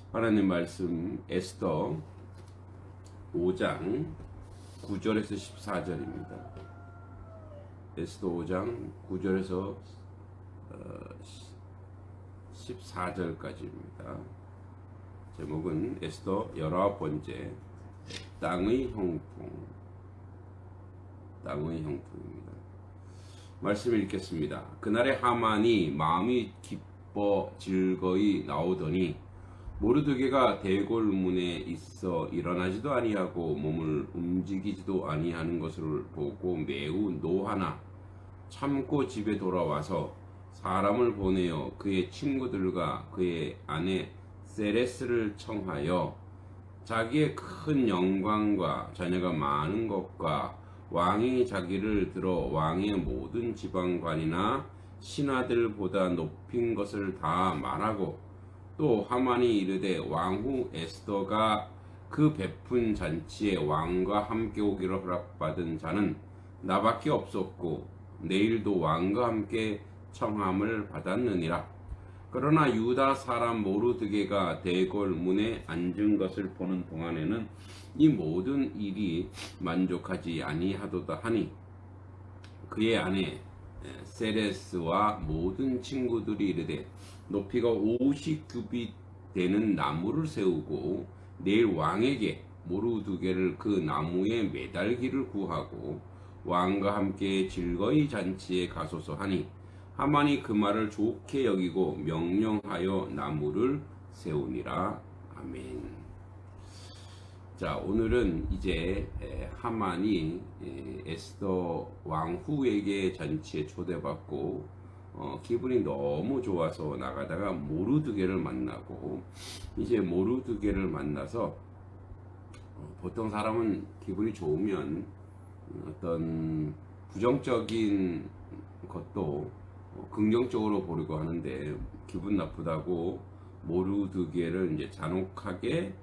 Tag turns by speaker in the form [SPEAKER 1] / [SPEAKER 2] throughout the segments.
[SPEAKER 1] 하나님 말씀 에스더 5장 9절에서 14절입니다. 에스더 5장 9절에서 14절까지입니다. 제목은 에스더 19번째 땅의 형통입니다. 말씀을 읽겠습니다. 그날에 하만이 마음이 기뻐 즐거이 나오더니 모르드게가 대궐문에 있어 일어나지도 아니하고 몸을 움직이지도 아니하는 것을 보고 매우 노하나 참고 집에 돌아와서 사람을 보내어 그의 친구들과 그의 아내 세레스를 청하여 자기의 큰 영광과 자녀가 많은 것과 왕이 자기를 들어 왕의 모든 지방관이나 신하들보다 높인 것을 다 말하고 또 하만이 이르되 왕후 에스더가 그 베푼 잔치에 왕과 함께 오기를 허락받은 자는 나밖에 없었고 내일도 왕과 함께 청함을 받았느니라. 그러나 유다 사람 모르드게가 대궐 문에 앉은 것을 보는 동안에는 이 모든 일이 만족하지 아니하도다 하니 그의 아내 세레스와 모든 친구들이 이르되 높이가 50규빗 되는 나무를 세우고 내일 왕에게 모르드게를 그 나무에 매달기를 구하고 왕과 함께 즐거이 잔치에 가소서 하니 하만이 그 말을 좋게 여기고 명령하여 나무를 세우니라. 아멘. 자, 오늘은 이제 하만이 에스더 왕후에게 잔치에 초대받고 기분이 너무 좋아서 나가다가 모르드게를 만나고 이제 모르드게를 만나서 보통 사람은 기분이 좋으면 어떤 부정적인 것도 긍정적으로 보려고 하는데 기분 나쁘다고 모르드게를 이제 잔혹하게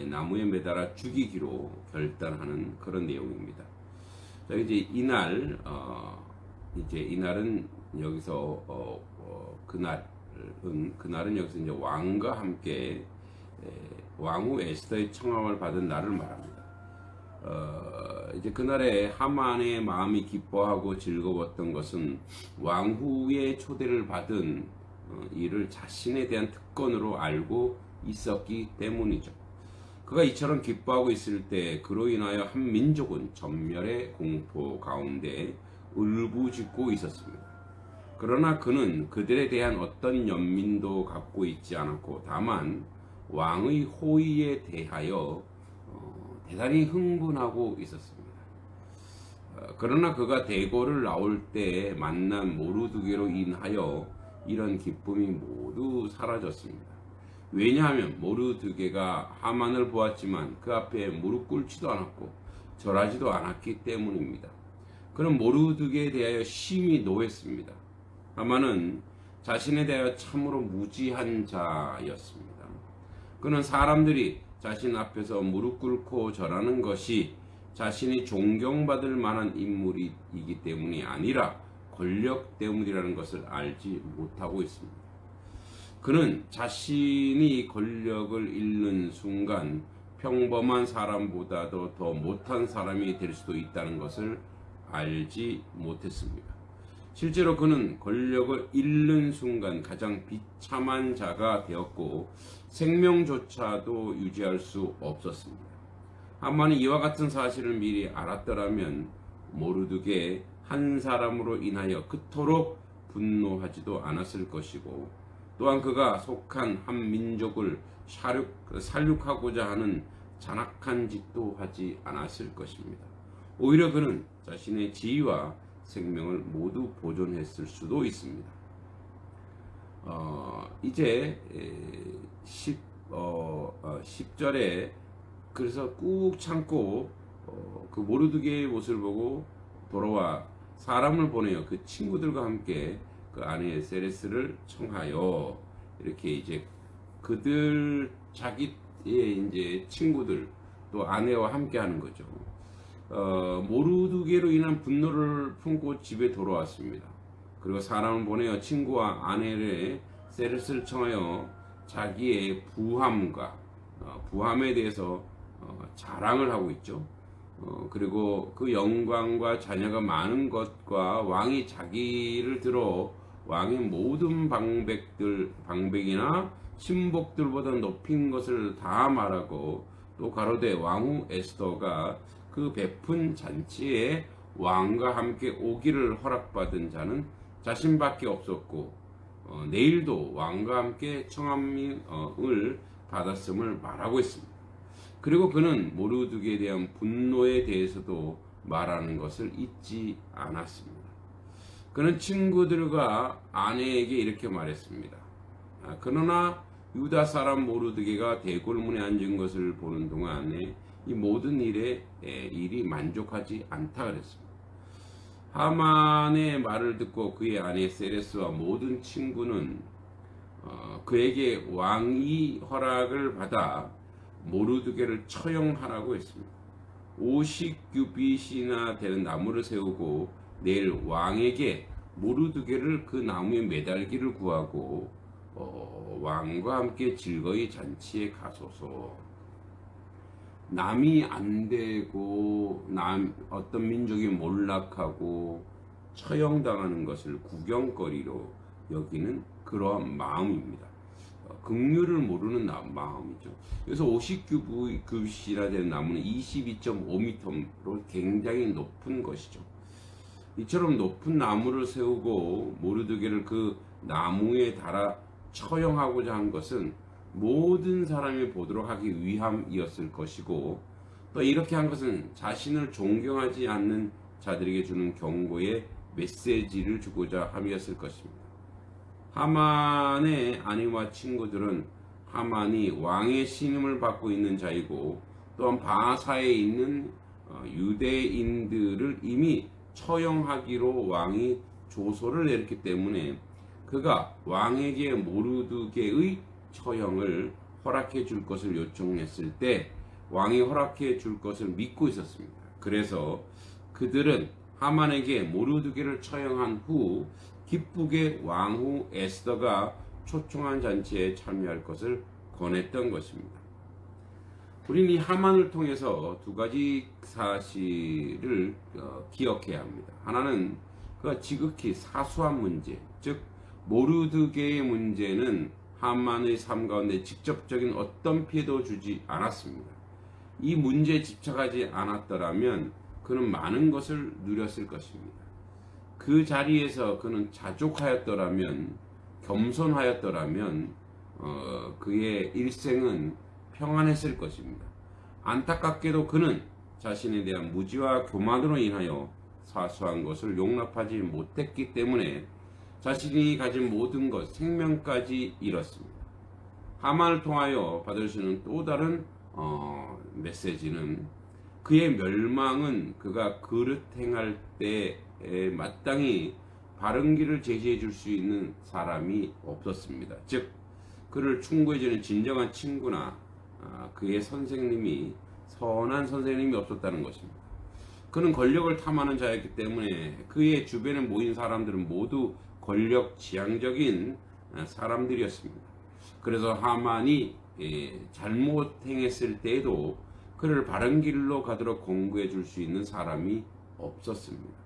[SPEAKER 1] 나무에 매달아 죽이기로 결단하는 그런 내용입니다. 자, 이제 이날은 여기서 그날은 여기서 이제 왕과 함께 왕후 에스더의 청함을 받은 날을 말합니다. 이제 그날에 하만의 마음이 기뻐하고 즐거웠던 것은 왕후의 초대를 받은 이를 자신에 대한 특권으로 알고 있었기 때문이죠. 그가 이처럼 기뻐하고 있을 때 그로 인하여 한 민족은 전멸의 공포 가운데 울부짖고 있었습니다. 그러나 그는 그들에 대한 어떤 연민도 갖고 있지 않았고 다만 왕의 호의에 대하여 대단히 흥분하고 있었습니다. 그러나 그가 대궐을 나올 때 만난 모르드게로 인하여 이런 기쁨이 모두 사라졌습니다. 왜냐하면 모르드게가 하만을 보았지만 그 앞에 무릎 꿇지도 않았고 절하지도 않았기 때문입니다. 그는 모르드게에 대하여 심히 노했습니다. 하만은 자신에 대하여 참으로 무지한 자였습니다. 그는 사람들이 자신 앞에서 무릎 꿇고 절하는 것이 자신이 존경받을 만한 인물이기 때문이 아니라 권력 때문이라는 것을 알지 못하고 있습니다. 그는 자신이 권력을 잃는 순간 평범한 사람보다도 더 못한 사람이 될 수도 있다는 것을 알지 못했습니다. 실제로 그는 권력을 잃는 순간 가장 비참한 자가 되었고 생명조차도 유지할 수 없었습니다. 하만이 이와 같은 사실을 미리 알았더라면 모르드게 한 사람으로 인하여 그토록 분노하지도 않았을 것이고 또한 그가 속한 한 민족을 살육하고자 하는 잔악한 짓도 하지 않았을 것입니다. 오히려 그는 자신의 지위와 생명을 모두 보존했을 수도 있습니다. 이제 10절에 그래서 꾹 참고 그 모르드게의 모습을 보고 돌아와 사람을 보내어 그 친구들과 함께 그 아내 세레스를 청하여 이렇게 이제 자기의 이제 친구들 또 아내와 함께 하는 거죠. 모르드게로 인한 분노를 품고 집에 돌아왔습니다. 그리고 사람을 보내어 친구와 아내를 세레스를 청하여 자기의 부함과 부함에 대해서 자랑을 하고 있죠. 그리고 그 영광과 자녀가 많은 것과 왕이 자기를 들어 왕의 모든 방백이나 신복들보다 높인 것을 다 말하고, 또 가로되 왕후 에스더가 그 베푼 잔치에 왕과 함께 오기를 허락받은 자는 자신밖에 없었고 내일도 왕과 함께 청함을 받았음을 말하고 있습니다. 그리고 그는 모르드게에 대한 분노에 대해서도 말하는 것을 잊지 않았습니다. 그는 친구들과 아내에게 이렇게 말했습니다. 그러나 유다 사람 모르드게가 대궐문에 앉은 것을 보는 동안에 이 모든 일이 만족하지 않다 그랬습니다. 하만의 말을 듣고 그의 아내 세레스와 모든 친구는 그에게 왕이 허락을 받아 모르드게를 처형하라고 했습니다. 50규빗이나 되는 나무를 세우고 내일 왕에게 모르드게를 그 나무에 매달기를 구하고 왕과 함께 즐거이 잔치에 가소서. 남이 안 되고 어떤 민족이 몰락하고 처형당하는 것을 구경거리로 여기는 그러한 마음입니다. 긍휼을 모르는 마음이죠. 그래서 50규빗이나 되는 나무는 22.5m로 굉장히 높은 것이죠. 이처럼 높은 나무를 세우고 모르드게를 그 나무에 달아 처형하고자 한 것은 모든 사람이 보도록 하기 위함이었을 것이고, 또 이렇게 한 것은 자신을 존경하지 않는 자들에게 주는 경고의 메시지를 주고자 함이었을 것입니다. 하만의 아내와 친구들은 하만이 왕의 신임을 받고 있는 자이고, 또한 바사에 있는 유대인들을 이미 처형하기로 왕이 조소를 내렸기 때문에 그가 왕에게 모르드게의 처형을 허락해 줄 것을 요청했을 때 왕이 허락해 줄 것을 믿고 있었습니다. 그래서 그들은 하만에게 모르드게를 처형한 후 기쁘게 왕후 에스더가 초청한 잔치에 참여할 것을 권했던 것입니다. 우리는 이 하만을 통해서 두 가지 사실을 기억해야 합니다. 하나는 그가 지극히 사소한 문제, 즉 모르드게의 문제는 하만의 삶 가운데 직접적인 어떤 피해도 주지 않았습니다. 이 문제에 집착하지 않았더라면 그는 많은 것을 누렸을 것입니다. 그 자리에서 그는 자족하였더라면, 겸손하였더라면 그의 일생은 평안했을 것입니다. 안타깝게도 그는 자신에 대한 무지와 교만으로 인하여 사소한 것을 용납하지 못했기 때문에 자신이 가진 모든 것, 생명까지 잃었습니다. 하만을 통하여 받을 수 있는 또 다른 메시지는 그의 멸망은 그가 그릇 행할 때에 마땅히 바른 길을 제시해 줄 수 있는 사람이 없었습니다. 즉 그를 충고해주는 진정한 친구나 그의 선생님이 선한 선생님이 없었다는 것입니다. 그는 권력을 탐하는 자였기 때문에 그의 주변에 모인 사람들은 모두 권력 지향적인 사람들이었습니다. 그래서 하만이 잘못 행했을 때에도 그를 바른 길로 가도록 공부해 줄 수 있는 사람이 없었습니다.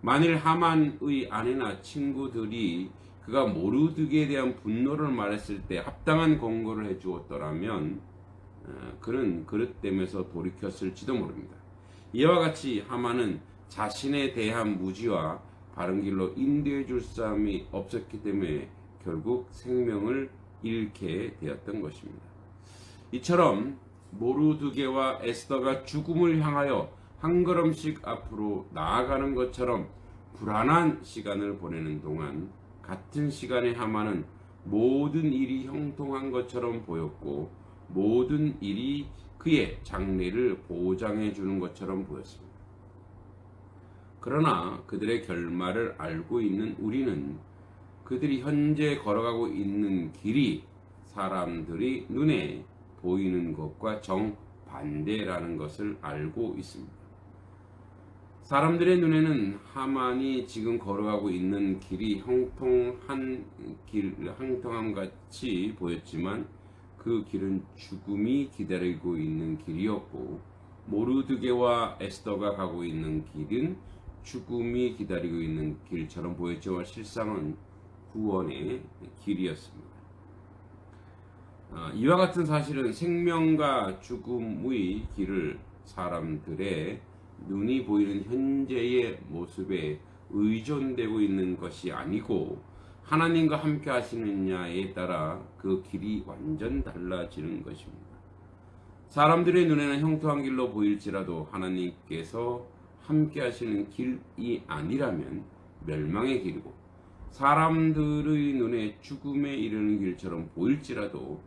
[SPEAKER 1] 만일 하만의 아내나 친구들이 그가 모르드게에 대한 분노를 말했을 때 합당한 공고를 해 주었더라면 그는 그릇됨에서 돌이켰을지도 모릅니다. 이와 같이 하만은 자신에 대한 무지와 바른 길로 인도해 줄 사람이 없었기 때문에 결국 생명을 잃게 되었던 것입니다. 이처럼 모르드게와 에스더가 죽음을 향하여 한 걸음씩 앞으로 나아가는 것처럼 불안한 시간을 보내는 동안 같은 시간에 하만은 모든 일이 형통한 것처럼 보였고 모든 일이 그의 장래를 보장해 주는 것처럼 보였습니다. 그러나 그들의 결말을 알고 있는 우리는 그들이 현재 걸어가고 있는 길이 사람들이 눈에 보이는 것과 정반대라는 것을 알고 있습니다. 사람들의 눈에는 하만이 지금 걸어가고 있는 길이 형통함 같이 보였지만 그 길은 죽음이 기다리고 있는 길이었고, 모르드게와 에스더가 가고 있는 길은 죽음이 기다리고 있는 길처럼 보였지만 실상은 구원의 길이었습니다. 이와 같은 사실은 생명과 죽음의 길을 사람들의 눈이 보이는 현재의 모습에 의존되고 있는 것이 아니고 하나님과 함께 하시느냐에 따라 그 길이 완전 달라지는 것입니다. 사람들의 눈에는 형통한 길로 보일지라도 하나님께서 함께 하시는 길이 아니라면 멸망의 길이고, 사람들의 눈에 죽음에 이르는 길처럼 보일지라도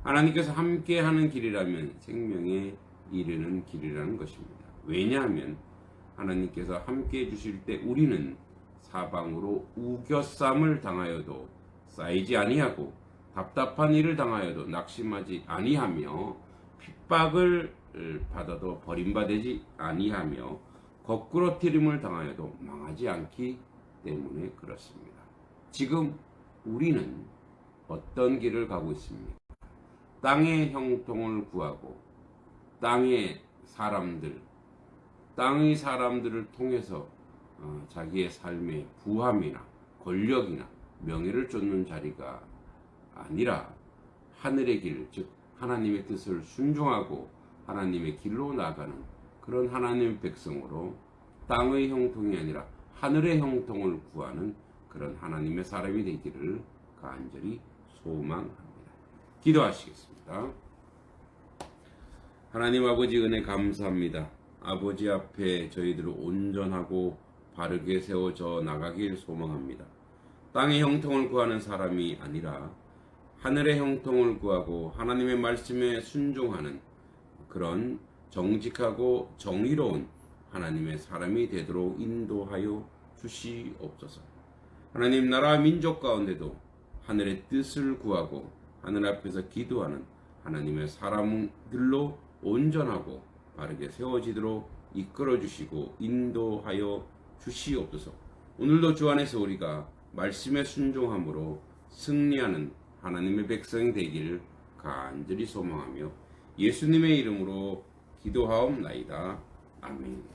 [SPEAKER 1] 하나님께서 함께 하는 길이라면 생명에 이르는 길이라는 것입니다. 왜냐하면 하나님께서 함께 해주실 때 우리는 사방으로 우겨쌈을 당하여도 쌓이지 아니하고 답답한 일을 당하여도 낙심하지 아니하며 핍박을 받아도 버림받지 아니하며 거꾸로 트림을 당하여도 망하지 않기 때문에 그렇습니다. 지금 우리는 어떤 길을 가고 있습니까? 땅의 형통을 구하고 땅의 사람들을 통해서 자기의 삶의 부함이나 권력이나 명예를 쫓는 자리가 아니라 하늘의 길, 즉 하나님의 뜻을 순종하고 하나님의 길로 나가는 그런 하나님의 백성으로 땅의 형통이 아니라 하늘의 형통을 구하는 그런 하나님의 사람이 되기를 간절히 소망합니다. 기도하시겠습니다. 하나님 아버지, 은혜 감사합니다. 아버지 앞에 저희들을 온전하고 바르게 세워져 나가길 소망합니다. 땅의 형통을 구하는 사람이 아니라 하늘의 형통을 구하고 하나님의 말씀에 순종하는 그런 정직하고 정의로운 하나님의 사람이 되도록 인도하여 주시옵소서. 하나님, 나라와 민족 가운데도 하늘의 뜻을 구하고 하늘 앞에서 기도하는 하나님의 사람들로 온전하고 바르게 세워지도록 이끌어 주시고 인도하여 주시옵소서. 오늘도 주 안에서 우리가 말씀에 순종함으로 승리하는 하나님의 백성이 되길 간절히 소망하며 예수님의 이름으로 기도하옵나이다. 아멘.